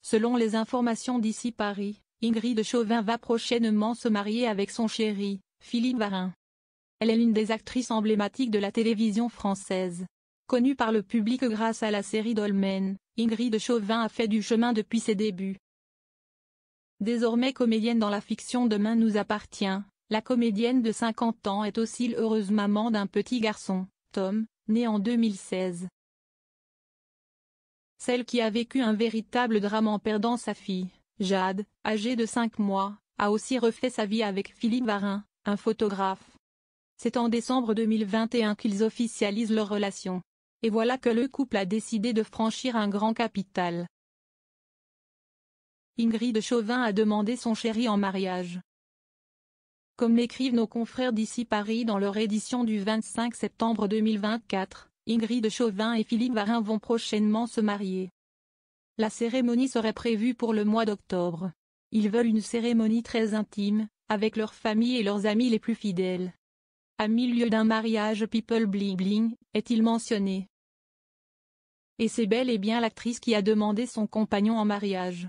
Selon les informations d'ici Paris, Ingrid Chauvin va prochainement se marier avec son chéri, Philippe Varin. Elle est l'une des actrices emblématiques de la télévision française. Connue par le public grâce à la série Dolmen, Ingrid Chauvin a fait du chemin depuis ses débuts. Désormais comédienne dans la fiction Demain nous appartient, la comédienne de 50 ans est aussi l'heureuse maman d'un petit garçon, Tom, né en 2016. Celle qui a vécu un véritable drame en perdant sa fille, Jade, âgée de 5 mois, a aussi refait sa vie avec Philippe Varin, un photographe. C'est en décembre 2021 qu'ils officialisent leur relation. Et voilà que le couple a décidé de franchir un grand capital. Ingrid Chauvin a demandé son chéri en mariage. Comme l'écrivent nos confrères d'ici Paris dans leur édition du 25 septembre 2024, Ingrid Chauvin et Philippe Varin vont prochainement se marier. La cérémonie serait prévue pour le mois d'octobre. Ils veulent une cérémonie très intime, avec leur famille et leurs amis les plus fidèles. À milieu d'un mariage people bling bling, est-il mentionné. Et c'est bel et bien l'actrice qui a demandé son compagnon en mariage.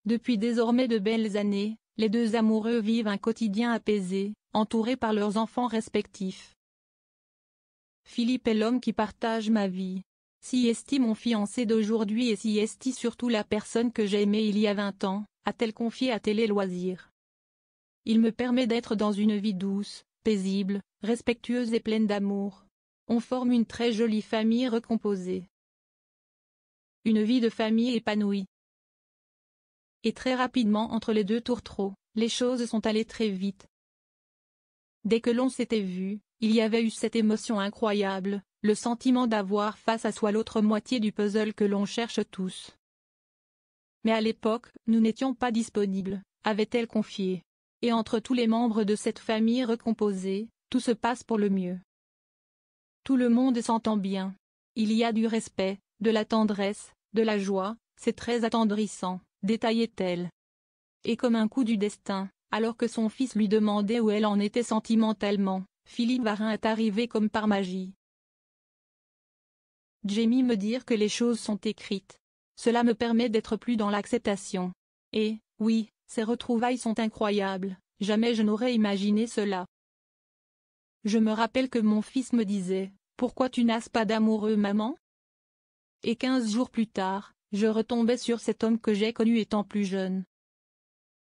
Depuis désormais de belles années, les deux amoureux vivent un quotidien apaisé, entourés par leurs enfants respectifs. Philippe est l'homme qui partage ma vie. Si est mon fiancé d'aujourd'hui et si est surtout la personne que j'ai aimée il y a 20 ans, a-t-elle confié à Télé Loisirs. Il me permet d'être dans une vie douce, paisible, respectueuse et pleine d'amour. On forme une très jolie famille recomposée. Une vie de famille épanouie. Et très rapidement entre les deux tourtereaux, les choses sont allées très vite. Dès que l'on s'était vu, il y avait eu cette émotion incroyable, le sentiment d'avoir face à soi l'autre moitié du puzzle que l'on cherche tous. Mais à l'époque, nous n'étions pas disponibles, avait-elle confié. Et entre tous les membres de cette famille recomposée, tout se passe pour le mieux. Tout le monde s'entend bien. Il y a du respect, de la tendresse, de la joie, c'est très attendrissant, détaillait-elle. Et comme un coup du destin, alors que son fils lui demandait où elle en était sentimentalement, Philippe Varin est arrivé comme par magie. J'aime me dire que les choses sont écrites. Cela me permet d'être plus dans l'acceptation. Et, oui, ces retrouvailles sont incroyables, jamais je n'aurais imaginé cela. Je me rappelle que mon fils me disait, « Pourquoi tu n'as pas d'amoureux, maman ?» Et 15 jours plus tard, je retombais sur cet homme que j'ai connu étant plus jeune.